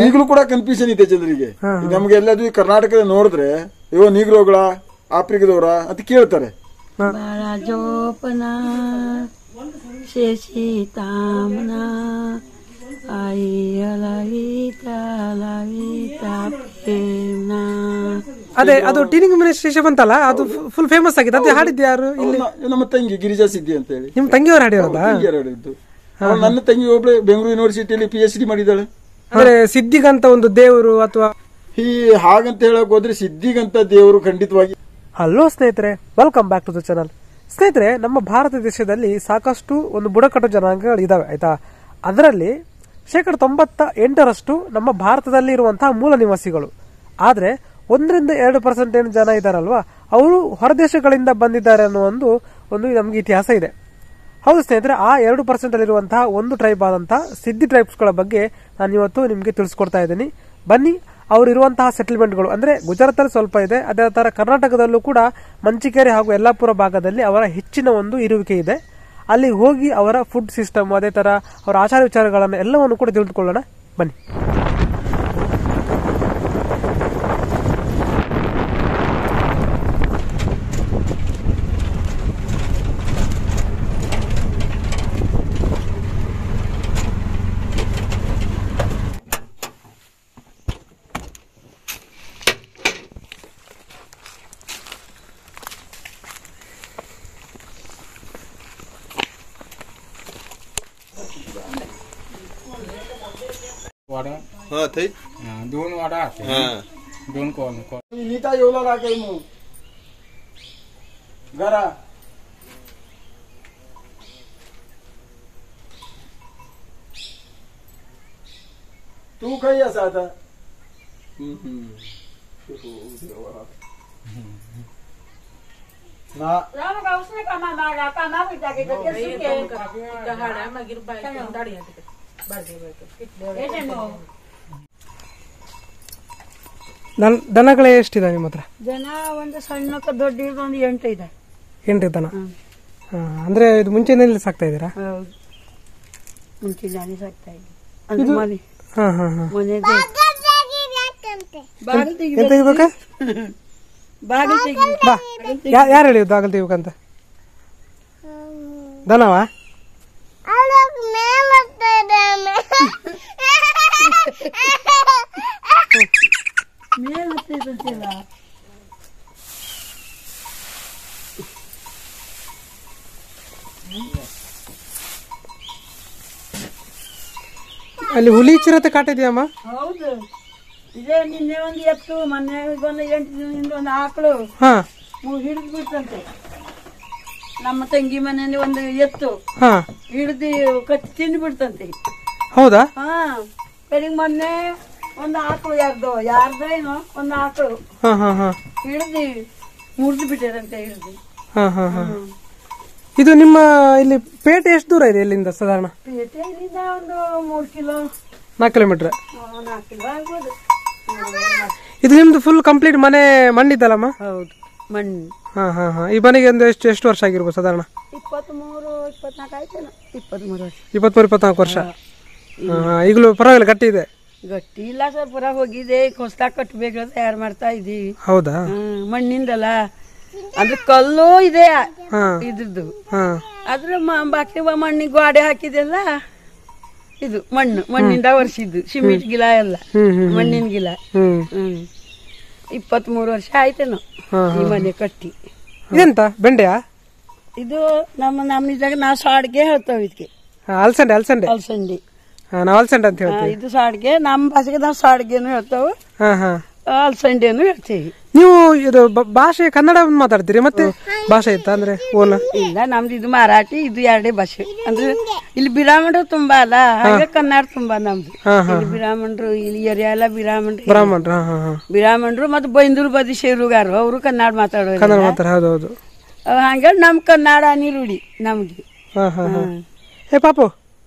ಈಗಲೂ ಕೂಡ ಕನ್ಫ್ಯೂಷನ್ ಇದೆ ಜನರಿಗೆ. ನಮ್ಗೆ ಎಲ್ಲದು ಕರ್ನಾಟಕದ ನೋಡಿದ್ರೆ ಇವ ನೀಗ್ರೋಗಳ ಆಫ್ರಿಕಾದವರ ಅಂತ ಕೇಳ್ತಾರೆ. ಜೋಪನ ಶೇಷಿ ತಾಮನ ಅದೇ ಅದು ಟೀನಿಂಗ್ ಮಿನಿಸ್ಟ್ರೇಷನ್ ಬಂತಲ್ಲ, ಅದು ಫುಲ್ ಫೇಮಸ್ ಆಗಿದೆ. ಅದೇ ಹಾಡಿದ್ದು ಯಾರು? ಇಲ್ಲಿ ನಮ್ಮ ತಂಗಿ ಗಿರಿಜಾ ಸಿದ್ದಿ ಅಂತ ಹೇಳಿ. ನಿಮ್ ತಂಗಿಯವರು ಹಾಡಿರೋದಾ? ಹಾಡಿದ್ದು. ನನ್ನ ತಂಗಿ ಒಬ್ಳು ಬೆಂಗಳೂರು ಯೂನಿವರ್ಸಿಟಿಯಲ್ಲಿ PhD ಮಾಡಿದ್ದಾಳೆ. ಅಂದ್ರೆ ಸಿದ್ದಿಗಂತ ಒಂದು ದೇವರು ಅಥವಾ ಹಾಗಂತ ಹೇಳಕ್ ಹೋದ್ರೆ ಸಿದ್ದಿಗಂತ ದೇವರು ಖಂಡಿತವಾಗಿ. ಹಲೋ ಸ್ನೇಹಿತರೆ, welcome back to the channel. ಸ್ನೇಹಿತರೆ, ನಮ್ಮ ಭಾರತ ದೇಶದಲ್ಲಿ ಸಾಕಷ್ಟು ಒಂದು ಬುಡಕಟ್ಟು ಜನಾಂಗಗಳು ಇದಾವೆ ಆಯ್ತಾ. ಅದರಲ್ಲಿ 98% ನಮ್ಮ ಭಾರತದಲ್ಲಿ ಇರುವಂತಹ ಮೂಲ ನಿವಾಸಿಗಳು. ಆದ್ರೆ 1-2% ಏನು ಜನ ಇದಾರಲ್ವಾ, ಅವರು ಹೊರದೇಶಗಳಿಂದ ಬಂದಿದ್ದಾರೆ ಅನ್ನೋ ಒಂದು ನಮ್ಗೆ ಇತಿಹಾಸ ಇದೆ. ಹೌದು ಸ್ನೇಹಿತರೆ, ಆ 2% ಅಲ್ಲಿರುವಂತಹ ಒಂದು ಟ್ರೈಬ್ ಆದಂತಹ ಸಿದ್ದಿ ಟ್ರೈಬ್ಸ್ಗಳ ಬಗ್ಗೆ ನಾನು ಇವತ್ತು ನಿಮ್ಗೆ ತಿಳಿಸ್ಕೊಡ್ತಾ ಇದ್ದೀನಿ. ಬನ್ನಿ, ಅವರು ಇರುವಂತಹ ಸೆಟಲ್ಮೆಂಟ್ಗಳು ಅಂದ್ರೆ ಗುಜರಾತ್ ಅಲ್ಲಿ ಸ್ವಲ್ಪ ಇದೆ, ಅದೇ ತರ ಕರ್ನಾಟಕದಲ್ಲೂ ಕೂಡ ಮಂಚಿಕೇರಿ ಹಾಗೂ ಯಲ್ಲಾಪುರ ಭಾಗದಲ್ಲಿ ಅವರ ಹೆಚ್ಚಿನ ಒಂದು ಇರುವಿಕೆ ಇದೆ. ಅಲ್ಲಿ ಹೋಗಿ ಅವರ ಫುಡ್ ಸಿಸ್ಟಮ್, ಅದೇ ತರ ಅವರ ಆಚಾರ ವಿಚಾರಗಳನ್ನು ಎಲ್ಲವನ್ನು ಕೂಡ ತಿಳಿದುಕೊಳ್ಳೋಣ ಬನ್ನಿ. वाडा थंय 2 वाडा आसा. 2 कोण नीता येवला लागय मग घरा तू खंय आसा आता? ना ದನಗಳೇ ಎಷ್ಟಿದೆ ನಿಮ್ಮ ಹತ್ರ? ಜನ ಒಂದು ಸಣ್ಣಕ್ಕೆ ದೊಡ್ಡ ಒಂದು 8 ಇದೆ. 8 ದನ. ಅಂದ್ರೆ ಇದು ಮುಂಚೆನಲ್ಲಿ ಸಾಕ್ತಾ ಇದ್ದೀರಾ? ಮುಂಚೆ ನಾನೇ ಸಾಕ್ತಾ ಇದ್ದೆ. ಮನೆ ಎಂತ ಇರ್ಬೇಕಾ? ಯಾರು ಹೇಳಿದ್ದು ಬಾಗಲ್ ತೆಗಿಬೇಕಂತ? ದನವಾ? ಅಲ್ಲಿ ಹುಲಿ ಚಿರತೆ ಕಾಟ ಇದೆಯಮ್ಮ? ಹೌದು, ಇದೇ ನಿನ್ನೆ ಒಂದು ಎತ್ತು, ಮೊನ್ನೆ ಒಂದು 8 ದಿನದಿಂದ ಒಂದು ಆಕಳು ಹಿಡಿದು ಬಿಡ್ತಂತೆ. ನಮ್ಮ ತಂಗಿ ಮನೆಯಲ್ಲಿ ಒಂದು ಎತ್ತು ಹಿಡಿದು ಕಚ್ಚಿ ತಿಂದು ಬಿಡ್ತಂತೆ. ಹೌದಾ? ಕಡೆಗೆ ಮೊನ್ನೆ ಒಂದು ಆಕಳು ಯಾರ್ದೋ ಏನೋ ಒಂದು ಆಕಳು ಹಿಡಿದು ಮುರಿದು ಬಿಟ್ಟಿರಂತೆ. ಹಿಡಿದು ಇದು ನಿಮ್ಮ ಇಲ್ಲಿ ಪೇಟೆ ಎಷ್ಟು ದೂರ ಇದೆ ಇಲ್ಲಿಂದ? ಸಾಧಾರಣ ಪೇಟೆ ಇಲ್ಲಿಂದ ಒಂದು 3 ಕಿಲೋ 4 ಕಿಲೋಮೀಟರ್. 4 ಕಿಲೋ ಆಗ್ಬೋದು. ಇದು ನಿಮ್ದು ಫುಲ್ ಕಂಪ್ಲೀಟ್ ಮನೆ ಮಣ್ಣಿದ್ದಲ್ಲಮ್ಮ? ಹೌದು, ಮಣ್ಣು. ಈ ಮನೆಗೆ ಒಂದು ಎಷ್ಟು ವರ್ಷ ಆಗಿರ್ಬೋದು ಸಾಧಾರಣ? 23-24 ಆಯ್ತೇನೋ. 23 ವರ್ಷ. 23-24 ವರ್ಷ. ಈಗಲೂ ಪರವಾಗಿಲ್ಲ, ಗಟ್ಟಿ ಇದೆ? ಗಟ್ಟಿ ಇಲ್ಲ ಸರ್, ಪುರ ಹೋಗಿದೆ. ಹೊಸದಾಗಿ ಕಟ್ಟಬೇಕು ತಯಾರು ಮಾಡ್ತಾ ಇದೀವಿ. ಹೌದಾ? ಮಣ್ಣಿಂದಲ್ಲ, ಅಂದ್ರೆ ಕಲ್ಲು ಇದೆ ಇದ್ರದ್ದು. ಆದ್ರೆ ಬಾಕಿ ಮಣ್ಣಿಗೆ ಗೋಡೆ ಹಾಕಿದೆಲ್ಲ ಇದು ಮಣ್ಣಿಂದ ಒರೆಸಿದ್ದು. ಸಿಮೆಂಟ್ ಗಿಲ ಎಲ್ಲ ಮಣ್ಣಿನ ಗಿಲ. 23 ವರ್ಷ ಆಯ್ತೇನೋ ಈ ಮನೆ ಕಟ್ಟಿ. ಇದೆಂತ ಬೆಂಡೆಯಾ? ಇದು ನಮ್ಮ ಇದ್ರಾಗ ನಾವು ಸಾಡ್ಗೆ ಹೇಳ್ತೇವೆ ಇದಕ್ಕೆ. ಅಲ್ಸಂಡೆ ನಾವು ಅಲ್ಸಂಡೆ ಅಂತ ಹೇಳ್ತೀವಿ. ಇದು ಸಾಡ್ಗೆ, ನಮ್ಮ ಭಾಷೆಗೆ ನಾವು ಸಾಡ್ಗೆನು ಹೇಳ್ತೇವೆ, ಅಲ್ಸಂಡೆನು ಹೇಳ್ತೀವಿ. ನೀವು ಇದು ಭಾಷೆ ಕನ್ನಡ ಮಾತಾಡ್ತೀರಿ ಮತ್ತೆ ಭಾಷೆ ಇತ್ತ ಅಂದ್ರೆ ಓನ? ಇಲ್ಲ, ನಮ್ದು ಇದು ಮರಾಠಿ, ಇದು 2 ಭಾಷೆ. ಅಂದ್ರೆ ಇಲ್ಲಿ ಬ್ರಾಹ್ಮಣರು ತುಂಬಾ ಅಲ್ಲ, ಹಾಗೆ ಕನ್ನಡ ತುಂಬಾ ನಮ್ದು. ಇಲ್ಲಿ ಬ್ರಾಹ್ಮಣರು, ಇಲ್ಲಿ ಏರಿಯಾ ಎಲ್ಲ ಬ್ರಾಹ್ಮಣರು ಮತ್ತೆ ಬೈಂದೂರು ಬದಿ ಶೇರುಗಾರು, ಅವರು ಕನ್ನಡ ಮಾತಾಡೋದು. ಹಂಗ ನಮ್ ಕನ್ನಡ ರೂಢಿ ನಮ್ಗೆ. ಹೇ ಪಾಪು,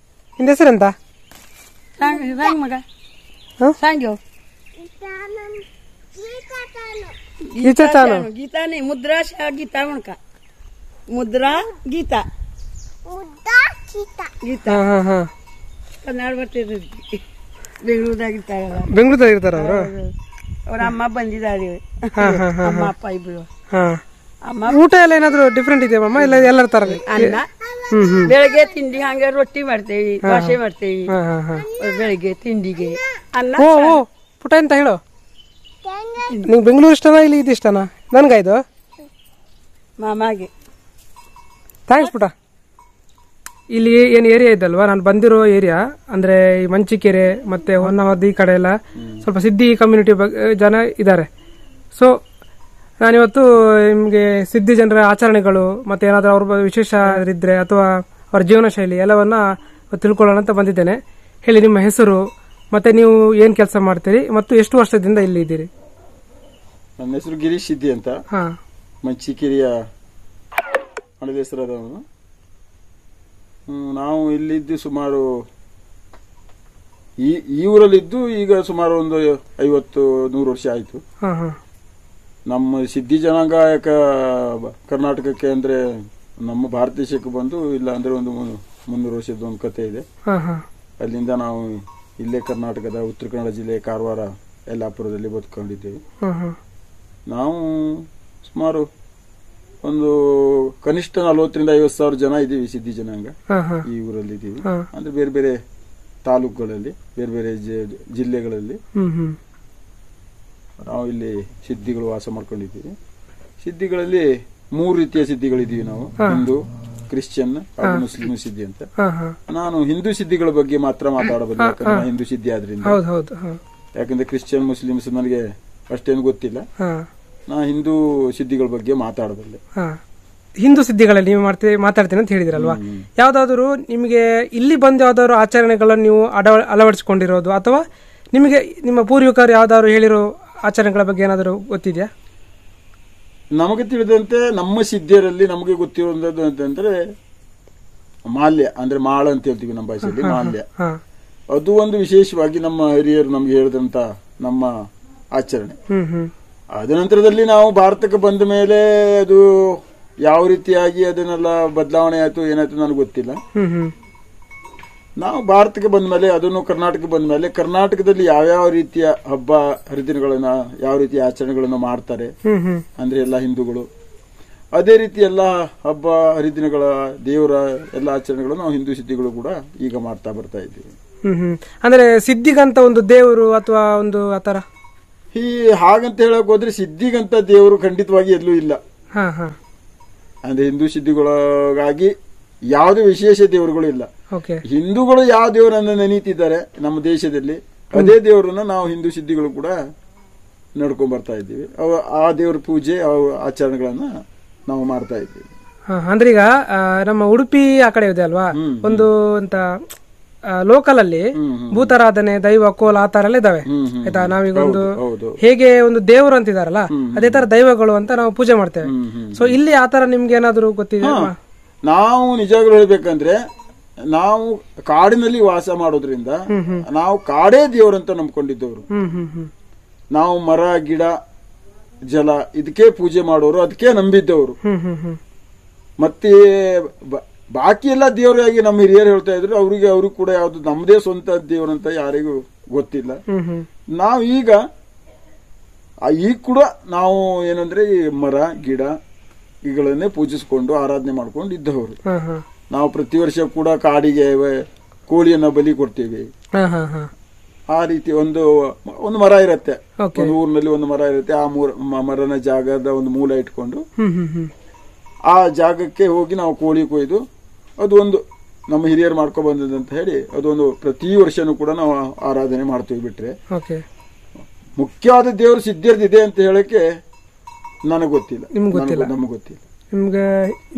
ನಿಂದ ಹೆಸರೆಂತ? ಮಗ ಸಾಂಗ್ಯೋ ಗೀತಾ नहीं, मुद्रा गीता उनका मुद्रा गीता गीता कन्नड़ ಬರ್ತಿದ್ವಿ. ಬೆಂಗಳೂರಾಗಿರ್ತಾರಲ್ಲ ಬೆಂಗಳೂರಲ್ಲಿ ಇರ್ತಾರ ಅವರು? ಅವ್ರ ಅಮ್ಮ ಬಂದಿದ್ದಾರೆ, ಅಮ್ಮ ಅಪ್ಪ ಇಬ್ರು. ಅಮ್ಮ ಊಟ ಎಲ್ಲ ಏನಾದ್ರು ಡಿಫ್ರೆಂಟ್ ಇದೆಯಾ ಅಮ್ಮ? ಇಲ್ಲ ಎಲ್ಲರ ತರ ಅನ್ನ ಬೆಳಗ್ಗೆ ತಿಂಡಿ ಹಂಗ ರೊಟ್ಟಿ ಮಾಡ್ತೇವಿ, ದೋಸೆ ಮಾಡ್ತೇವಿ. ಬೆಳಗ್ಗೆ ತಿಂಡಿಗೆ ಅನ್ನ. ಓ ಪುಟ ಅಂತ ಹೇಳು, ನಿಂಗೆ ಬೆಂಗಳೂರು ಇಷ್ಟನಾ ಇಲ್ಲಿ ಇದು ಇಷ್ಟನಾ? ನನ್ಗಾಯ್ತು ಮಾಮಾಗೆ. ಥ್ಯಾಂಕ್ಸ್ ಪುಟ. ಇಲ್ಲಿ ಏನು ಏರಿಯಾ ಇದಲ್ವಾ, ನಾನು ಬಂದಿರೋ ಏರಿಯಾ ಅಂದ್ರೆ ಈ ಮಂಚಿಕೆರೆ ಮತ್ತೆ ಹೊನ್ನಾವರ್ದು ಈ ಕಡೆ ಎಲ್ಲ ಸ್ವಲ್ಪ ಸಿದ್ಧಿ ಕಮ್ಯುನಿಟಿ ಜನ ಇದ್ದಾರೆ. ಸೊ ನಾನಿವತ್ತು ನಿಮಗೆ ಸಿದ್ಧಿ ಜನರ ಆಚರಣೆಗಳು ಮತ್ತೆ ಏನಾದರೂ ಅವ್ರ ವಿಶೇಷ ಇದ್ರೆ ಅಥವಾ ಅವರ ಜೀವನ ಶೈಲಿ ಎಲ್ಲವನ್ನ ತಿಳ್ಕೊಳ್ಳೋಣ ಅಂತ ಬಂದಿದ್ದೇನೆ. ಹೇಳಿ, ನಿಮ್ಮ ಹೆಸರು ಮತ್ತೆ ನೀವು ಏನ್ ಕೆಲಸ ಮಾಡ್ತೀರಿ ಮತ್ತು ಎಷ್ಟು ವರ್ಷದಿಂದ ಇಲ್ಲಿ ಇದ್ದೀರಿ? ನನ್ನ ಹೆಸರು ಗಿರೀಶ್ ಸಿದ್ದಿ ಅಂತ, ಮಂಚಿಕೆರೆಯ ಹಣದ ಹೆಸರಾದವನು. ನಾವು ಇಲ್ಲಿದ್ದು ಸುಮಾರು ಈ ಊರಲ್ಲಿದ್ದು ಈಗ ಸುಮಾರು ಒಂದು 50-100 ವರ್ಷ ಆಯ್ತು. ನಮ್ಮ ಸಿದ್ಧಿ ಜನಾಂಗ ಕರ್ನಾಟಕಕ್ಕೆ ಅಂದ್ರೆ ನಮ್ಮ ಭಾರತ ದೇಶಕ್ಕೆ ಬಂದು ಇಲ್ಲ ಅಂದ್ರೆ ಒಂದು 300 ವರ್ಷದ ಒಂದು ಕತೆ ಇದೆ. ಅಲ್ಲಿಂದ ನಾವು ಇಲ್ಲೇ ಕರ್ನಾಟಕದ ಉತ್ತರ ಕನ್ನಡ ಜಿಲ್ಲೆ ಕಾರವಾರ ಯಲ್ಲಾಪುರದಲ್ಲಿ ಬದುಕೊಂಡಿದ್ದೇವೆ. ನಾವು ಸುಮಾರು ಒಂದು ಕನಿಷ್ಠ 40,000-50,000 ಜನ ಇದೀವಿ ಸಿದ್ಧಿ ಜನಾಂಗ ಈ ಊರಲ್ಲಿ ಇದೀವಿ. ಅಂದ್ರೆ ಬೇರೆ ಬೇರೆ ತಾಲೂಕುಗಳಲ್ಲಿ, ಬೇರೆ ಬೇರೆ ಜಿಲ್ಲೆಗಳಲ್ಲಿ ನಾವು ಇಲ್ಲಿ ಸಿದ್ಧಿಗಳು ವಾಸ ಮಾಡ್ಕೊಂಡಿದ್ದೀವಿ. ಸಿದ್ಧಿಗಳಲ್ಲಿ 3 ರೀತಿಯ ಸಿದ್ಧಿಗಳಿದ್ದೀವಿ ನಾವು, ಹಿಂದೂ, ಕ್ರಿಶ್ಚಿಯನ್ ಹಾಗೂ ಮುಸ್ಲಿಂ ಸಿದ್ಧಿ ಅಂತ. ನಾನು ಹಿಂದೂ ಸಿದ್ಧಿಗಳ ಬಗ್ಗೆ ಮಾತ್ರ ಮಾತಾಡಬಲ್ಲ, ಯಾಕಂದ್ರೆ ಹಿಂದೂ ಸಿದ್ಧಿ ಆದ್ರಿಂದ. ಯಾಕಂದ್ರೆ ಕ್ರಿಶ್ಚಿಯನ್ ಮುಸ್ಲಿಮ್ಸ್ ನನಗೆ ಅಷ್ಟೇನು ಗೊತ್ತಿಲ್ಲ. ನಾ ಹಿಂದೂ ಸಿದ್ಧಿಗಳ ಬಗ್ಗೆ ಮಾತಾಡಬಲ್ಲೆ. ಹಿಂದೂ ಸಿದ್ಧಿಗಳಲ್ಲಿ ನೀವು ಮಾತಾಡ್ತೀನಿ ಅಂತ ಹೇಳಿದಿರಲ್ವಾ, ಯಾವ್ದಾದ್ರು ನಿಮಗೆ ಇಲ್ಲಿ ಬಂದು ಯಾವ್ದಾದ್ರು ಆಚರಣೆಗಳನ್ನು ನೀವು ಅಳವಡಿಸಿಕೊಂಡಿರೋದು ಅಥವಾ ನಿಮಗೆ ನಿಮ್ಮ ಪೂರ್ವಿಕರು ಯಾವ್ದಾದ್ರು ಹೇಳಿರೋ ಆಚರಣೆಗಳ ಬಗ್ಗೆ ಏನಾದರೂ ಗೊತ್ತಿದೆಯಾ? ನಮಗೆ ತಿಳಿದಂತೆ ನಮ್ಮ ಸಿದ್ಧಿಯರಲ್ಲಿ ನಮಗೆ ಗೊತ್ತಿರೋದು ಅಂತಂದ್ರೆ ಮಾಲ್ಯ, ಅಂದ್ರೆ ಮಾಳ ಅಂತ ಹೇಳ್ತೀವಿ ನಮ್ಮ ಭಾಷೆಯಲ್ಲಿ, ಮಾಲ್ಯ. ಅದು ಒಂದು ವಿಶೇಷವಾಗಿ ನಮ್ಮ ಹಿರಿಯರು ನಮ್ಗೆ ಹೇಳಿದಂತ ನಮ್ಮ ಆಚರಣೆ. ಅದ ನಂತರದಲ್ಲಿ ನಾವು ಭಾರತಕ್ಕೆ ಬಂದ ಮೇಲೆ ಅದು ಯಾವ ರೀತಿಯಾಗಿ ಅದನ್ನೆಲ್ಲ ಬದಲಾವಣೆ ಆಯ್ತು ಏನಾಯ್ತು ನನಗೆ ಗೊತ್ತಿಲ್ಲ. ನಾವು ಭಾರತಕ್ಕೆ ಬಂದ ಮೇಲೆ, ಅದನ್ನು ಕರ್ನಾಟಕಕ್ಕೆ ಬಂದ ಮೇಲೆ ಕರ್ನಾಟಕದಲ್ಲಿ ಯಾವ್ಯಾವ ರೀತಿಯ ಹಬ್ಬ ಹರಿದಿನಗಳನ್ನ, ಯಾವ ರೀತಿಯ ಆಚರಣೆಗಳನ್ನ ಮಾಡ್ತಾರೆ ಅಂದ್ರೆ ಎಲ್ಲ ಹಿಂದೂಗಳು, ಅದೇ ರೀತಿ ಎಲ್ಲ ಹಬ್ಬ ಹರಿದಿನಗಳ ದೇವರ ಎಲ್ಲ ಆಚರಣೆಗಳನ್ನು ನಾವು ಹಿಂದೂ ಸಿದ್ಧಿಗಳು ಕೂಡ ಈಗ ಮಾಡ್ತಾ ಬರ್ತಾ ಇದ್ದೀವಿ. ಅಂದ್ರೆ ಸಿದ್ಧಿಗಂತ ಒಂದು ದೇವರು ಅಥವಾ ಒಂದು ಆತರ ಹಾಗಂತ ಹೇಳಕ್ ಹೋದ್ರೆ ಸಿದ್ಧಿಗಂತ ದೇವರು ಖಂಡಿತವಾಗಿ ಎಲ್ಲೂ ಇಲ್ಲ. ಅಂದ್ರೆ ಹಿಂದೂ ಸಿದ್ಧಿಗಳಿಗಾಗಿ ಯಾವುದೇ ವಿಶೇಷ ದೇವರುಗಳು ಇಲ್ಲ. ಹಿಂದೂಗಳು ಯಾವ ದೇವರನ್ನ ನೆನೀತಿದ್ದಾರೆ ನಮ್ಮ ದೇಶದಲ್ಲಿ, ಅದೇ ದೇವರನ್ನ ನಾವು ಹಿಂದೂ ಸಿದ್ಧಿಗಳು ಕೂಡ ನಡ್ಕೊಂಡ್ ಬರ್ತಾ ಇದ್ದೀವಿ. ಆ ದೇವರ ಪೂಜೆ, ಆಚರಣೆಗಳನ್ನ ನಾವು ಮಾಡ್ತಾ ಇದ್ದೀವಿ. ಅಂದ್ರೆ ಈಗ ನಮ್ಮ ಉಡುಪಿ ಆ ಕಡೆ ಇದೆ ಅಲ್ವಾ, ಒಂದು ಅಂತ ಲೋಕಲ್ ಅಲ್ಲಿ ಭೂತಾರಾಧನೆ, ದೈವ ಕೋಲ ಆ ತರ ಎಲ್ಲ ಇದಾವೆ ಆಯ್ತಾ. ನಾವೀಗ ಒಂದು ಹೇಗೆ ಒಂದು ದೇವರು ಅಂತಿದಾರಲ್ಲ, ಅದೇ ತರ ದೈವಗಳು ಅಂತ ನಾವು ಪೂಜೆ ಮಾಡ್ತೇವೆ. ಸೊ ಇಲ್ಲಿ ಆತರ ನಿಮ್ಗೆ ಏನಾದ್ರು ಗೊತ್ತಿದೆ? ನಾವು ನಿಜವಾಗ್ಲೂ ಹೇಳ್ಬೇಕಂದ್ರೆ ನಾವು ಕಾಡಿನಲ್ಲಿ ವಾಸ ಮಾಡೋದ್ರಿಂದ ನಾವು ಕಾಡೇ ದೇವರಂತ ನಂಬ್ಕೊಂಡಿದ್ದವರು. ನಾವು ಮರ ಗಿಡ ಜಲ ಇದಕ್ಕೆ ಪೂಜೆ ಮಾಡೋರು, ಅದಕ್ಕೆ ನಂಬಿದ್ದವರು. ಮತ್ತೆ ಬಾಕಿ ಎಲ್ಲ ದೇವರಾಗಿ ನಮ್ಮ ಹಿರಿಯರು ಹೇಳ್ತಾ ಇದ್ರು, ಅವ್ರಿಗೆ ಕೂಡ ಯಾವ್ದು ನಮ್ಮದೇ ಸ್ವಂತ ದೇವರಂತ ಯಾರಿಗೂ ಗೊತ್ತಿಲ್ಲ. ನಾವು ಈಗ ಕೂಡ ನಾವು ಏನಂದ್ರೆ ಈ ಮರ ಗಿಡ ಇವುಗಳನ್ನೇ ಪೂಜಿಸ್ಕೊಂಡು ಆರಾಧನೆ ಮಾಡ್ಕೊಂಡು ಇದ್ದವರು. ನಾವು ಪ್ರತಿ ವರ್ಷ ಕೂಡ ಕಾಡಿಗೆ ಕೋಳಿಯನ್ನ ಬಲಿ ಕೊಡ್ತೀವಿ. ಆ ರೀತಿ ಒಂದು ಮರ ಇರತ್ತೆ, ಒಂದು ಊರಿನಲ್ಲಿ ಒಂದು ಮರ ಇರುತ್ತೆ. ಆ ಮರನ ಜಾಗದ ಒಂದು ಮೂಲ ಇಟ್ಕೊಂಡು ಆ ಜಾಗಕ್ಕೆ ಹೋಗಿ ನಾವು ಕೋಳಿ ಕೊಯ್ದು, ಅದು ಒಂದು ನಮ್ಮ ಹಿರಿಯರು ಮಾಡ್ಕೊ ಬಂದದಂತ ಹೇಳಿ ಅದೊಂದು ಪ್ರತಿ ವರ್ಷನೂ ಕೂಡ ನಾವು ಆರಾಧನೆ ಮಾಡ್ತೀವಿ. ಬಿಟ್ರೆ ಮುಖ್ಯವಾದ ದೇವರು ಸಿದ್ಧಿಯರ್ದಿದೆ ಅಂತ ಹೇಳಕ್ಕೆ ನನಗೆ ಗೊತ್ತಿಲ್ಲ, ನಮ್ಗೆ ಗೊತ್ತಿಲ್ಲ. ನಿಮ್ಗೆ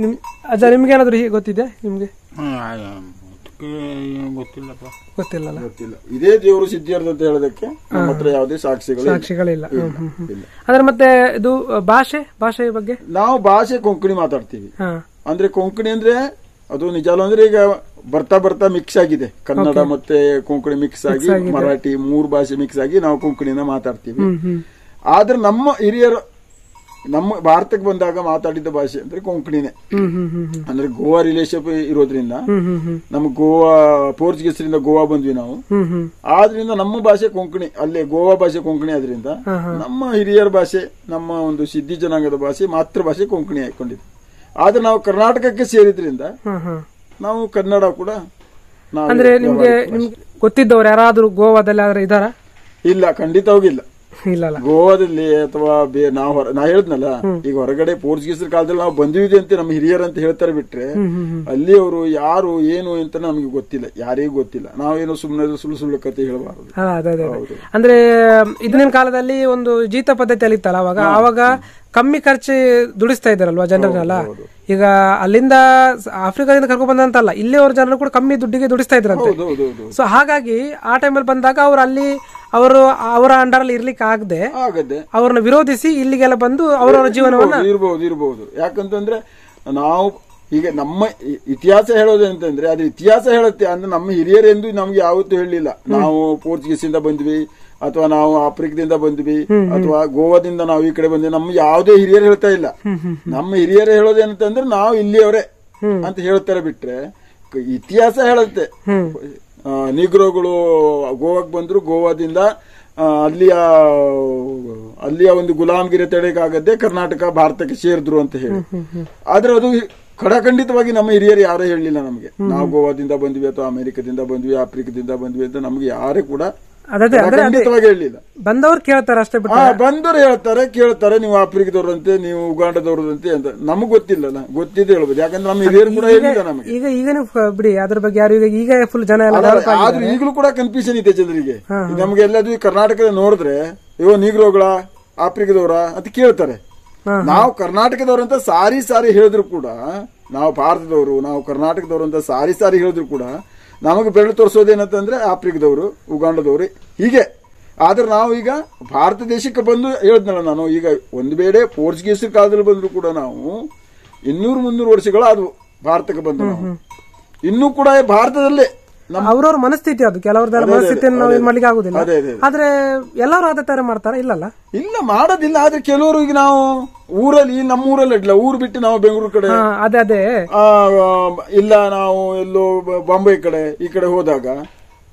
ನಿಮ್ಗೆ ಏನಾದ್ರು ಗೊತ್ತಿದೆ? ನಿಮ್ಗೆ ಗೊತ್ತಿಲ್ಲ. ಇದೇ ದೇವರು ಸಿದ್ಧಿಯರ್ದ ಅಂತ ಹೇಳೋದಕ್ಕೆ ನಮ್ಮ ಹತ್ರ ಯಾವುದೇ ಸಾಕ್ಷಿಗಳಿಲ್ಲ. ಅಂದ್ರೆ ಮತ್ತೆ ಇದು ಭಾಷೆ ಬಗ್ಗೆ ನಾವು ಭಾಷೆ ಕೊಂಕಣಿ ಮಾತಾಡ್ತೀವಿ. ಅಂದ್ರೆ ಕೊಂಕಣಿ ಅಂದ್ರೆ ಅದು ನಿಜ ಅಂದ್ರೆ ಈಗ ಬರ್ತಾ ಮಿಕ್ಸ್ ಆಗಿದೆ. ಕನ್ನಡ ಮತ್ತೆ ಕೊಂಕಣಿ ಮಿಕ್ಸ್ ಆಗಿ, ಮರಾಠಿ 3 ಭಾಷೆ ಮಿಕ್ಸ್ ಆಗಿ ನಾವು ಕೊಂಕಣಿನ ಮಾತಾಡ್ತೀವಿ. ಆದ್ರೆ ನಮ್ಮ ಹಿರಿಯರು ನಮ್ಮ ಭಾರತಕ್ಕೆ ಬಂದಾಗ ಮಾತಾಡಿದ ಭಾಷೆ ಅಂದ್ರೆ ಕೊಂಕಣಿನೇ. ಅಂದ್ರೆ ಗೋವಾ ರಿಲೇಶನ್ ಇರೋದ್ರಿಂದ ನಮ್ಗೆ ಗೋವಾ ಪೋರ್ಚುಗೀಸರಿಂದ ಗೋವಾ ಬಂದ್ವಿ ನಾವು. ಆದ್ರಿಂದ ನಮ್ಮ ಭಾಷೆ ಕೊಂಕಣಿ, ಅಲ್ಲೇ ಗೋವಾ ಭಾಷೆ ಕೊಂಕಣಿ ಆದ್ರಿಂದ ನಮ್ಮ ಹಿರಿಯರ ಭಾಷೆ, ನಮ್ಮ ಒಂದು ಸಿದ್ಧಿ ಜನಾಂಗದ ಭಾಷೆ, ಮಾತೃ ಭಾಷೆ ಕೊಂಕಣಿ ಹಾಕೊಂಡಿದ್ವಿ. ಆದ್ರೆ ನಾವು ಕರ್ನಾಟಕಕ್ಕೆ ಸೇರಿದ್ರಿಂದ ನಾವು ಕನ್ನಡ ಕೂಡ ಅಂದ್ರೆ ನಿಮ್ಗೆ ಗೊತ್ತಿದ್ದವ್ರು ಯಾರಾದ್ರೂ ಗೋವಾದಲ್ಲಿ ಆದ್ರೆ ಇದಾರ? ಇಲ್ಲ, ಖಂಡಿತವಾಗಿಲ್ಲ. ಇಲ್ಲ ಗೋವಾದಲ್ಲಿ ಅಥವಾ ನಾ ಹೇಳಿದ್ನಲ್ಲ, ಈಗ ಹೊರಗಡೆ ಪೋರ್ಚುಗೀಸರ ಕಾಲದಲ್ಲಿ ನಾವು ಬಂದಿದೆ ಅಂತ ನಮ್ಮ ಹಿರಿಯರ್ ಅಂತ ಹೇಳ್ತಾರೆ ಬಿಟ್ರೆ, ಅಲ್ಲಿ ಅವರು ಯಾರು ಏನು ಅಂತ ನಮಗೆ ಗೊತ್ತಿಲ್ಲ, ಯಾರಿಗೂ ಗೊತ್ತಿಲ್ಲ. ನಾವೇನು ಸುಮ್ಮನೆ ಸುಳ್ಳು ಕತೆ ಹೇಳಬಾರದು. ಅಂದ್ರೆ ಇದನ್ನ ಕಾಲದಲ್ಲಿ ಒಂದು ಜೀತ ಪದ್ಧತಿ ಅಲ್ಲಿತ್ತಲ್ಲ ಅವಾಗ ಕಮ್ಮಿ ಖರ್ಚು ದುಡಿಸ್ತಾ ಇದ್ದಾರಲ್ವಾ ಜನರನ್ನೆಲ್ಲ. ಈಗ ಅಲ್ಲಿಂದ ಆಫ್ರಿಕಾದಿಂದ ಕರ್ಕೊಂಡ್ ಬಂದಂತಲ್ಲ, ಇಲ್ಲಿ ಅವ್ರ ಜನರು ಕೂಡ ಕಮ್ಮಿ ದುಡ್ಡಿಗೆ ದುಡಿಸ್ತಾ ಇದ್ರಂತೆ. ಸೊ ಹಾಗಾಗಿ ಆ ಟೈಮಲ್ಲಿ ಬಂದಾಗ ಅವ್ರು ಅಲ್ಲಿ ಅವರ ಅಂಡರ್ ಅಲ್ಲಿ ಇರ್ಲಿಕ್ಕೆ ಆಗದೆ ಅವ್ರನ್ನ ವಿರೋಧಿಸಿ ಇಲ್ಲಿಗೆಲ್ಲ ಬಂದು ಅವರವರ ಜೀವನವನ್ನ ಇರಬಹುದು. ಯಾಕಂತಂದ್ರೆ ನಾವು ಈಗ ನಮ್ಮ ಇತಿಹಾಸ ಹೇಳೋದು ಅಂತಂದ್ರೆ ಅದು ಇತಿಹಾಸ ಹೇಳುತ್ತೆ ಅಂದ್ರೆ ನಮ್ಮ ಹಿರಿಯರೆಂದು ನಮ್ಗೆ ಯಾವತ್ತೂ ಹೇಳಲಿಲ್ಲ ನಾವು ಪೋರ್ಚುಗೀಸಿಂದ ಬಂದ್ವಿ ಅಥವಾ ನಾವು ಆಫ್ರಿಕಾದಿಂದ ಬಂದ್ವಿ ಅಥವಾ ಗೋವಾದಿಂದ ನಾವು ಈ ಕಡೆ ಬಂದ್ವಿ. ನಮ್ಮ ಯಾವುದೇ ಹಿರಿಯರು ಹೇಳ್ತಾ ಇಲ್ಲ. ನಮ್ಮ ಹಿರಿಯರು ಹೇಳೋದೇನಂತಂದ್ರೆ ನಾವು ಇಲ್ಲಿಯವರೇ ಅಂತ ಹೇಳ್ತಾರೆ ಬಿಟ್ರೆ ಇತಿಹಾಸ ಹೇಳುತ್ತೆ. ನಿಗ್ರೋಗಳು ಗೋವಾಕ್ಕೆ ಬಂದ್ರು, ಗೋವಾದಿಂದ ಅಲ್ಲಿಯ ಒಂದು ಗುಲಾಮಗಿರಿ ತಡೆಗಾಗದೆ ಕರ್ನಾಟಕ ಭಾರತಕ್ಕೆ ಸೇರಿದ್ರು ಅಂತ ಹೇಳಿ. ಆದ್ರೆ ಅದು ಖಡಖಂಡಿತವಾಗಿ ನಮ್ಮ ಹಿರಿಯರು ಯಾರೇ ಹೇಳಲಿಲ್ಲ ನಮಗೆ. ನಾವು ಗೋವಾದಿಂದ ಬಂದ್ವಿ ಅಥವಾ ಅಮೆರಿಕದಿಂದ ಬಂದ್ವಿ, ಆಫ್ರಿಕಾದಿಂದ ಬಂದ್ವಿ ಅಂತ ನಮ್ಗೆ ಯಾರೇ ಕೂಡ ಖಂಡಿತವಾಗಿ ಹೇಳಲಿಲ್ಲ. ಬಂದವ್ರು ಕೇಳ್ತಾರೆ ಅಷ್ಟೇ. ಬಂದವರು ಕೇಳ್ತಾರೆ ನೀವು ಆಫ್ರಿಕಾದವ್ರಂತೆ, ನೀವು ಉಗಾಂಡದವ್ರಂತೆ ಅಂತ. ನಮಗ್ ಗೊತ್ತಿಲ್ಲ, ಗೊತ್ತಿದೆ ಹೇಳ್ಬೋದು. ಯಾಕಂದ್ರೆ ನಮ್ಮ ಹಿರಿಯರು ಕೂಡ ಹೇಳಿಲ್ಲ ನಮಗೆ. ಈಗ ಬಿಡಿ ಅದ್ರ ಬಗ್ಗೆ ಯಾರು ಈಗ ಫುಲ್ ಜನ ಆದ್ರೂ ಈಗಲೂ ಕೂಡ ಕನ್ಫ್ಯೂಷನ್ ಇದೆ ಜನರಿಗೆ. ನಮ್ಗೆ ಎಲ್ಲದೂ ಕರ್ನಾಟಕದ ನೋಡಿದ್ರೆ ಇವ ನೀಗ್ರೋಗಳ ಆಫ್ರಿಕಾದವ್ರ ಅಂತ ಕೇಳ್ತಾರೆ. ನಾವು ಕರ್ನಾಟಕದವ್ರಂತ ಸಾರಿ ಹೇಳಿದ್ರು ಕೂಡ, ನಾವು ಭಾರತದವರು, ನಾವು ಕರ್ನಾಟಕದವರು ಅಂತ ಸಾರಿ ಹೇಳಿದ್ರು ಕೂಡ ನಮಗೆ ಬೆರಳು ತೋರಿಸೋದೇನಂತಂದ್ರೆ ಆಫ್ರಿಕಾದವರು, ಉಗಾಂಡದವರು ಹೀಗೆ. ಆದ್ರೆ ನಾವು ಈಗ ಭಾರತ ದೇಶಕ್ಕೆ ಬಂದು ಹೇಳಿದ್ನಲ್ಲ ನಾನು, ಈಗ ಒಂದು ಬೇರೆ ಪೋರ್ಚುಗೀಸರ ಕಾಲದಲ್ಲಿ ಬಂದ್ರು ಕೂಡ ನಾವು 200-300 ವರ್ಷಗಳ ಅದು ಭಾರತಕ್ಕೆ ಬಂದು ನಾವು ಇನ್ನೂ ಕೂಡ ಭಾರತದಲ್ಲೇ ಅವ್ರವ್ರ ಮನಸ್ಥಿತಿ, ಅದು ಕೆಲವ್ರದೆಲ್ಲ ಮನಸ್ಥಿತಿಯನ್ನು ನಾವು ಏನ್ ಮಾಡ್ಲಿಕ್ಕೆ ಆಗುದಿಲ್ಲ. ಆದ್ರೆ ಎಲ್ಲರೂ ಅದೇ ತರ ಮಾಡ್ತಾರ? ಇಲ್ಲ ಮಾಡೋದಿಲ್ಲ. ಆದ್ರೆ ಕೆಲವರು ಈಗ ನಾವು ಊರಲ್ಲಿ, ನಮ್ಮ ಊರಲ್ಲಿ ಇಡ್ಲ, ಊರು ಬಿಟ್ಟು ನಾವು ಬೆಂಗಳೂರು ಕಡೆ ಅದೇ ಇಲ್ಲ, ನಾವು ಎಲ್ಲೋ ಬಾಂಬೆ ಕಡೆ ಈ ಕಡೆ ಹೋದಾಗ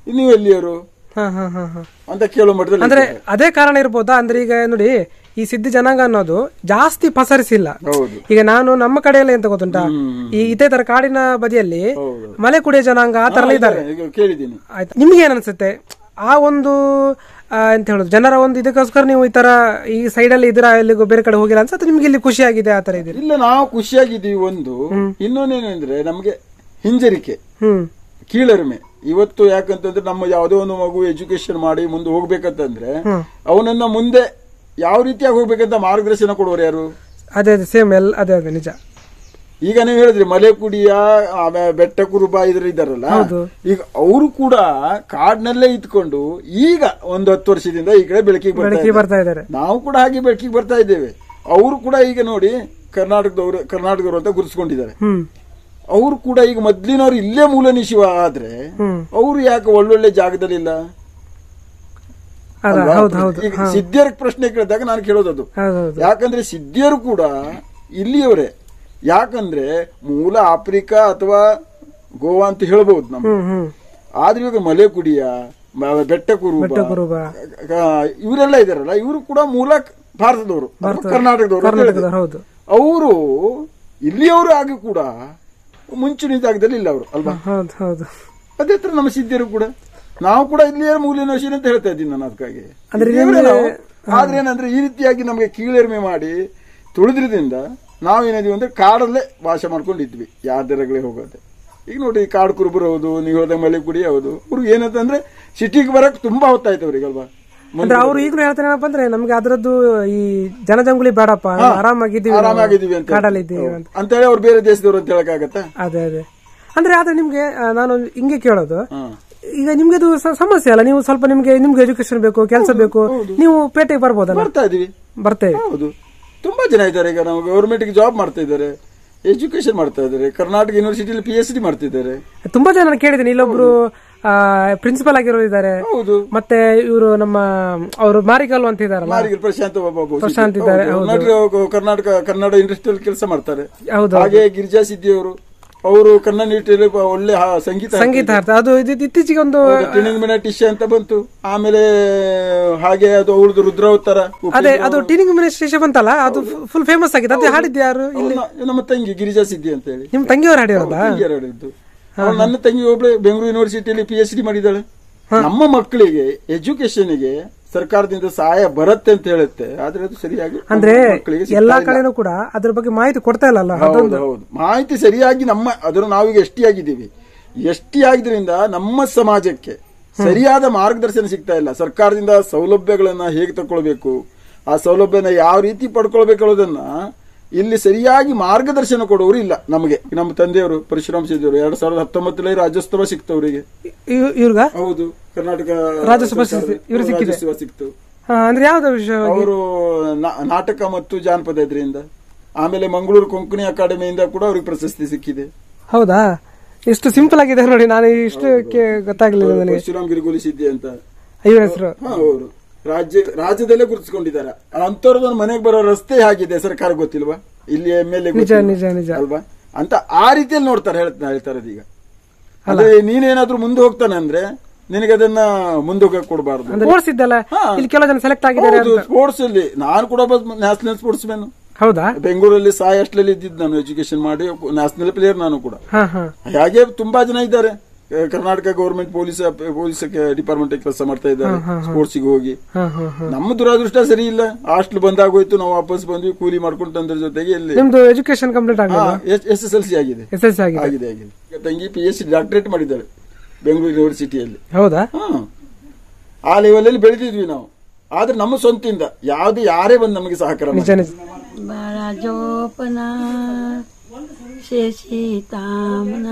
ನೀವು ಎಲ್ಲಿಯವರು ಅಂತ ಕೇಳೋ ಮಟ್ಟದಲ್ಲಿ ಅಂದ್ರೆ ಅದೇ ಕಾರಣ ಇರ್ಬೋದಾ? ಅಂದ್ರೆ ಈಗ ನೋಡಿ, ಈ ಸಿದ್ಧಿ ಜನಾಂಗ ಅನ್ನೋದು ಜಾಸ್ತಿ ಪಸರಿಸಿಲ್ಲ. ಈಗ ನಾನು ನಮ್ಮ ಕಡೆಯಲ್ಲಿ ಎಂತ ಗೊತ್ತುಂಟಾ, ಈ ಇದೇ ತರ ಕಾಡಿನ ಬದಿಯಲ್ಲಿ ಮಲೆ ಕುಡಿಯ ಜನಾಂಗ ಆ ತರ ಇದ್ದಾರೆ. ಆಯ್ತು, ನಿಮ್ಗೆ ಏನ್ ಅನ್ಸುತ್ತೆ ಆ ಒಂದು ಎಂತ ಹೇಳುದು ಜನರ ಒಂದು ಇದಕ್ಕೋಸ್ಕರ ನೀವು ಈ ತರ ಈ ಸೈಡ್ ಅಲ್ಲಿ ಇದ್ರ ಎಲ್ಲಿಗೂ ಬೇರೆ ಕಡೆ ಹೋಗಿಲ್ಲ ಅನ್ಸುತ್ತೆ? ನಿಮ್ಗೆ ಇಲ್ಲಿ ಖುಷಿಯಾಗಿದೆ ಆ ತರ ಇದೆ? ಇಲ್ಲ, ನಾವು ಖುಷಿಯಾಗಿದ್ದೀವಿ. ಒಂದು ಇನ್ನೊಂದೇನಂದ್ರೆ ನಮ್ಗೆ ಹಿಂಜರಿಕೆ, ಕೀಳರಿಮೆ ಇವತ್ತು. ಯಾಕಂತಂದ್ರೆ ನಮ್ಮ ಯಾವುದೋ ಒಂದು ಮಗು ಎಜುಕೇಶನ್ ಮಾಡಿ ಮುಂದೆ ಹೋಗ್ಬೇಕಂತಂದ್ರೆ ಅವನನ್ನ ಮುಂದೆ ಯಾವ ರೀತಿಯಾಗಿ ಹೋಗ್ಬೇಕಂತ ಮಾರ್ಗದರ್ಶನ ಕೊಡುವರು ಯಾರು? ಅದೇ ಸೇಮ್ ಅದೇ ನಿಜ. ಈಗ ನೀವು ಹೇಳಿದ್ರಿ ಮಲೆ ಕುಡಿಯ, ಬೆಟ್ಟ ಕುರುಬ ಇದಾರಲ್ಲ, ಈಗ ಅವರು ಕೂಡ ಕಾಡ್ನಲ್ಲೇ ಇದ್ಕೊಂಡು ಈಗ ಒಂದು 10 ವರ್ಷದಿಂದ ಈ ಕಡೆ ಬೆಳಕಿಗೆ ಬರ್ತಾ ಇದ್ದಾರೆ. ನಾವು ಕೂಡ ಹಾಗೆ ಬೆಳಕಿಗೆ ಬರ್ತಾ ಇದ್ದೇವೆ. ಅವರು ಕೂಡ ಈಗ ನೋಡಿ ಕರ್ನಾಟಕದವರು ಅಂತ ಗುರುತಿಸ್ಕೊಂಡಿದ್ದಾರೆ. ಅವರು ಕೂಡ ಈಗ ಮೊದ್ಲಿನವ್ರು ಇಲ್ಲೇ ಮೂಲ ನಿಶಿವ ಆದ್ರೆ ಅವರು ಯಾಕೆ ಒಳ್ಳೊಳ್ಳೆ ಜಾಗದಲ್ಲಿಲ್ಲ? ಈಗ ಸಿದ್ಧಿಯರ ಪ್ರಶ್ನೆ ಕೇಳಿದಾಗ ನಾನು ಕೇಳೋದದು, ಯಾಕಂದ್ರೆ ಸಿದ್ಧಿಯರು ಕೂಡ ಇಲ್ಲಿಯವರೇ. ಯಾಕಂದ್ರೆ ಮೂಲ ಆಫ್ರಿಕಾ ಅಥವಾ ಗೋವಾ ಅಂತ ಹೇಳ್ಬಹುದು ನಮ್ಮ. ಆದ್ರೆ ಇವಾಗ ಮಲೆ ಕುಡಿಯ, ಬೆಟ್ಟ ಕುರುಬ ಇವರೆಲ್ಲ ಇದಾರಲ್ಲ, ಇವರು ಕೂಡ ಮೂಲ ಭಾರತದವರು, ಕರ್ನಾಟಕದವರು. ಅವರು ಇಲ್ಲಿಯವರು ಆಗಿ ಕೂಡ ಮುಂಚೂಣಿ ಜಾಗದಲ್ಲಿ ಇಲ್ಲ ಅವರು ಅಲ್ವಾ? ಅದೇ ತರ ನಮ್ಮ ಸಿದ್ಧಿಯರು ಕೂಡ, ನಾವು ಕೂಡ ಇಲ್ಲಿಯೇ ಮೂಲಿನಶೀಲ ಅಂತ ಹೇಳ್ತಾ ಇದ್ದೀನಿ ನಾನು. ಅದಕ್ಕಾಗಿ ಆದ್ರೆ ಏನಂದ್ರೆ ಈ ರೀತಿಯಾಗಿ ನಮಗೆ ಕೀಳರಿಮೆ ಮಾಡಿ ತುಳಿದ್ರಿಂದ ನಾವೇನಿದೀವಿ ಅಂದ್ರೆ ಕಾಡಲ್ಲೇ ವಾಸ ಮಾಡ್ಕೊಂಡಿದ್ವಿ, ಯಾರ್ದರಗಳೇ ಹೋಗೋದೆ. ಈಗ ನೋಡಿ, ಕಾಡು ಕುರುಬರು ಹೌದು, ನೀವು ಹೋದ ಮಲೆ ಕುಡಿ ಹೌದು, ಅವ್ರಿಗೆ ಏನಂತಂದ್ರೆ ಸಿಟಿಗೆ ಬರಕ್ ತುಂಬಾ ಹೊತ್ತಾಯ್ತು ಅವ್ರಿಗಲ್ವಾ. ಅಂದ್ರೆ ಅವ್ರು ಈಗಲೂ ಹೇಳ್ತಾರೆ ಏನಪ್ಪ ಅಂದ್ರೆ ನಮ್ಗೆ ಅದ್ರದ್ದು ಈ ಜನಜಂಗುಳಿ ಬೇಡಪ್ಪ, ಆರಾಮಾಗಿದ್ದೀವಿ ಅಂತ ಹೇಳಿ ಅವ್ರು ಬೇರೆ ದೇಶದವ್ರು ಅಂತ ಹೇಳಕ್ಕಾಗತ್ತಾ? ಅದೇ ಅಂದ್ರೆ ಆದ್ರೆ ನಿಮ್ಗೆ ನಾನು ಹಿಂಗೆ ಕೇಳೋದು, ಈಗ ನಿಮ್ಗೆ ಅದು ಸಮಸ್ಯೆ ಅಲ್ಲ, ನೀವು ಸ್ವಲ್ಪ ನಿಮ್ಗೆ ಎಜುಕೇಶನ್ ಬೇಕು, ಕೆಲಸ ಬೇಕು, ನೀವು ಪೇಟೆಗೆ ಬರ್ಬೋದಲ್ಲ? ಬರ್ತಾ ಇದೀವಿ, ಬರ್ತೇವೆ. ಹೌದು, ತುಂಬಾ ಜನ ಇದ್ದಾರೆ. ಈಗ ನಾವು ಗವರ್ಮೆಂಟ್ ಜಾಬ್ ಮಾಡ್ತಾ ಇದ್ದಾರೆ, ಎಜುಕೇಶನ್ ಮಾಡ್ತಾ ಇದ್ದಾರೆ, ಕರ್ನಾಟಕ ಯೂನಿವರ್ಸಿಟಿಯಲ್ಲಿ PhD ಮಾಡ್ತಿದ್ದಾರೆ. ತುಂಬಾ ಜನ ಕೇಳಿದ್ದೀನಿ. ಇಲ್ಲೊಬ್ರು ಪ್ರಿನ್ಸಿಪಲ್ ಆಗಿರೋ ಇದ್ದಾರೆ, ಹೌದು. ಮತ್ತೆ ಇವರು ನಮ್ಮ ಅವರು ಮಾರಿಕಲ್ಲು ಅಂತ ಇದಾರಲ್ಲ, ಮಾರಿಗೆ ಪ್ರಶಾಂತ್ ಬಾಬು ಪ್ರಶಾಂತ್ ಇದ್ದಾರೆ. ಕನ್ನಡ ಇಂಡಸ್ಟ್ರಿಯಲ್ಲಿ ಕೆಲಸ ಮಾಡ್ತಾರೆ. ಹೌದು. ಹಾಗೆ ಗಿರಿಜಾ ಸಿದ್ದಿ ಅವರು ಕನ್ನಡ ನಿಟ್ಟಿಯಲ್ಲಿ ಒಳ್ಳೆ ಸಂಗೀತ ಹಾಡ್ತಾರೆ. ಅದು ಇತ್ತೀಚೆಗೆ ಒಂದು ಟ್ಯೂನಿಂಗ್ ಮಿನಿಟಿಶ್ ಅಂತ ಬಂತು. ಆಮೇಲೆ ಹಾಗೆ ಅದು ಅವಳದು ರುದ್ರಾವತಾರ, ಅದೇ ಅದು ಟ್ಯೂನಿಂಗ್ ಮಿನಿಸ್ಟ್ರೇಷನ್ ಬಂತಲ್ಲ, ಅದು ಫುಲ್ ಫೇಮಸ್ ಆಗಿದೆ. ಅದು ಹಾಡಿದ್ದು ಯಾರು ಇಲ್ಲಿ? ನಮ್ಮ ತಂಗಿ ಗಿರಿಜಾ ಸಿದ್ದಿ ಅಂತ ಹೇಳಿ. ನಿಮ್ ತಂಗಿಯವರು ಹಾಡಿರೋದಾ? ಹಾಡಿದ್ದು. ನನ್ನ ತಂಗಿ ಒಬ್ಳೆ ಬೆಂಗಳೂರು ಯೂನಿವರ್ಸಿಟಿಯಲ್ಲಿ PhD ಮಾಡಿದ್ದಾಳೆ. ನಮ್ಮ ಮಕ್ಕಳಿಗೆ ಎಜುಕೇಶನ್ಗೆ ಸರ್ಕಾರದಿಂದ ಸಹಾಯ ಬರುತ್ತೆ ಅಂತ ಹೇಳುತ್ತೆ, ಆದ್ರೆ ಅದು ಸರಿಯಾಗಿ ಅಂದ್ರೆ ಎಲ್ಲಾ ಕಡೆನೂ ಕೂಡ ಅದ್ರ ಬಗ್ಗೆ ಮಾಹಿತಿ ಕೊಡ್ತಾ ಇಲ್ಲ. ಹೌದು, ಮಾಹಿತಿ ಸರಿಯಾಗಿ ಅದನ್ನು ನಾವೀಗ ಎಷ್ಟಿ ಆಗಿದ್ದೀವಿ. ಎಷ್ಟಿ ಆಗಿದ್ರಿಂದ ನಮ್ಮ ಸಮಾಜಕ್ಕೆ ಸರಿಯಾದ ಮಾರ್ಗದರ್ಶನ ಸಿಗ್ತಾ ಇಲ್ಲ. ಸರ್ಕಾರದಿಂದ ಸೌಲಭ್ಯಗಳನ್ನ ಹೇಗೆ ತಗೊಳ್ಬೇಕು, ಆ ಸೌಲಭ್ಯನ ಯಾವ ರೀತಿ ಪಡ್ಕೊಳ್ಬೇಕು ಅನ್ನೋದನ್ನ ಇಲ್ಲಿ ಸರಿಯಾಗಿ ಮಾರ್ಗದರ್ಶನ ಕೊಡೋರು ಇಲ್ಲ ನಮಗೆ. ನಮ್ಮ ತಂದೆಯವರು ಪರಶುರಾಮ್ ಸಿದ್ದಿಯವರು 2019 ರಾಜ್ಯೋತ್ಸವ ಸಿಕ್ತವರಿಗೆ. ಇವ್ರಿಗ? ಹೌದು, ಕರ್ನಾಟಕ ರಾಜ್ಯೋತ್ಸವ ಸಿಕ್ತು. ಅಂದ್ರೆ ಯಾವ್ದು ವಿಷಯ? ಅವರು ನಾಟಕ ಮತ್ತು ಜಾನಪದ ಇದರಿಂದ. ಆಮೇಲೆ ಮಂಗಳೂರು ಕೊಂಕಣಿ ಅಕಾಡೆಮಿಯಿಂದ ಕೂಡ ಅವ್ರಿಗೆ ಪ್ರಶಸ್ತಿ ಸಿಕ್ಕಿದೆ. ಹೌದಾ? ಎಷ್ಟು ಸಿಂಪಲ್ ಆಗಿದೆ ನೋಡಿ, ನಾನು ಇಷ್ಟು ಗೊತ್ತಾಗ್ಲಿಲ್ಲ ನನಗೆ. ಪರಶುರಾಮ್ ಗಿರಿಗುಲಿ ಸಿದ್ದಿ ಅಂತ ಇವ್ರ ಹೆಸರು. ಅವರು ರಾಜ್ಯದಲ್ಲೇ ಗುರುತಿಸಿಕೊಂಡಿದ್ದಾರೆ. ಅಂತವ್ರದ್ದು ಮನೆಗೆ ಬರೋ ರಸ್ತೆ ಹೇಗಿದೆ ಸರ್ಕಾರ ಗೊತ್ತಿಲ್ವಾ? ಇಲ್ಲಿ MLA ಅಲ್ವಾ ಅಂತ ಆ ರೀತಿಯಲ್ಲಿ ನೋಡ್ತಾರೆ, ಹೇಳ್ತಾರೆ ಈಗ. ಅದೇ ನೀನೇನಾದ್ರೂ ಮುಂದೆ ಹೋಗ್ತಾನೆ ಅಂದ್ರೆ ನಿನಗೆ ಅದನ್ನ ಮುಂದೋಗಕ್ಕೆ ಕೊಡಬಾರ್ದು. ಸ್ಪೋರ್ಟ್ಸ್ ಇದ್ದಲ್ಲ, ಇಲ್ಲಿ ಕೆಲವು ಜನ ಸೆಲೆಕ್ಟ್ ಆಗಿದ್ದಾರೆ. ಸ್ಪೋರ್ಟ್ಸ್ ಅಲ್ಲಿ ನಾನು ಕೂಡ ನ್ಯಾಷನಲ್ ಸ್ಪೋರ್ಟ್ಸ್ ಮ್ಯಾನ್. ಹೌದಾ? ಬೆಂಗಳೂರಲ್ಲಿ ಸಾಯಿ ಅಷ್ಟಲ್ಲಿ ಇದ್ದಿದ್ದು ನಾನು, ಎಜುಕೇಶನ್ ಮಾಡಿ ನ್ಯಾಷನಲ್ ಪ್ಲೇಯರ್ ನಾನು ಕೂಡ. ಹಾಗೆ ತುಂಬಾ ಜನ ಇದ್ದಾರೆ. ಕರ್ನಾಟಕ ಗವರ್ಮೆಂಟ್ ಪೊಲೀಸ್ ಡಿಪಾರ್ಟ್ಮೆಂಟ್ ಕೆಲಸ ಮಾಡ್ತಾ ಇದ್ದಾರೆ, ಸ್ಪೋರ್ಟ್ಸ್ಗೆ ಹೋಗಿ. ನಮ್ಮ ದುರಾದೃಷ್ಟ ಸರಿ ಇಲ್ಲ, ಹಾಸ್ಟೆಲ್ ಬಂದಾಗೋಯ್ತು, ನಾವು ವಾಪಸ್ ಬಂದ್ವಿ, ಕೂಲಿ ಮಾಡ್ಕೊಂಡು ತಂದ್ರ ಜೊತೆಗೆ. ಇಲ್ಲಿ ಎಜುಕೇಶನ್ ಕಂಪ್ಲೀಟ್ ಆಗಿದೆ, SSLC ಆಗಿದೆ. ತಂಗಿ PhD ಡಾಕ್ಟರೇಟ್ ಮಾಡಿದ್ದಾಳೆ ಬೆಂಗಳೂರು ಯೂನಿವರ್ಸಿಟಿಯಲ್ಲಿ. ಹೌದಾ? ಆ ಲೆವೆಲ್ ಅಲ್ಲಿ ಬೆಳೆದಿದ್ವಿ ನಾವು. ಆದ್ರೆ ನಮ್ಮ ಸ್ವಂತಿಂದ ಯಾರೇ ಬಂದು ನಮಗೆ ಸಹಕಾರ ಬಾಳ ಜೋಪನ ಶೇಷಿತಾಮನ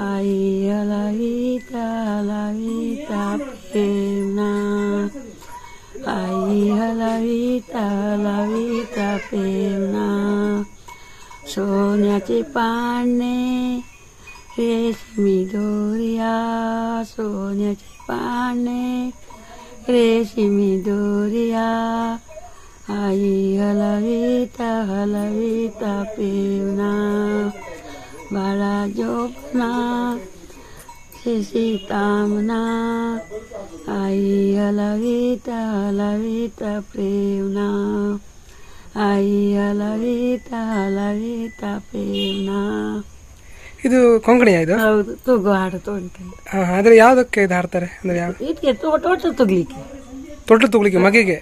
आई हलविता हलविता प्रेमना, आई हलविता हलविता प्रेमना. सोन्याचे पाने रेशमी दोरिया, सोन्याचे पाने रेशमी दोरिया, आई हलविता हलविता प्रेमना. बाळा जोपना सीतामना, आई हलविता हलविता प्रेमना, आई हलविता हलविता प्रेमना. ಇದು ಕೊಂಕಣಿ ಇದು? ಹೌದು, ತೂಗು ಹಾಡುತ್ತೋ ಅಂತ. ಆದ್ರೆ ಯಾವ್ದಕ್ಕೆ ಇದು ಹಾಡ್ತಾರೆ? ಅಂದ್ರೆ ಇದಕ್ಕೆ ತೊಟ್ಲು ತುಗ್ಲಿಕ್ಕೆ. ತೊಟ್ಲು ತುಗ್ಲಿಕ್ಕೆ ಮಗಿಗೆ?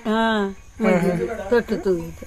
ತೊಟ್ಲು ತುಗ್ಲಿಕ್ಕೆ.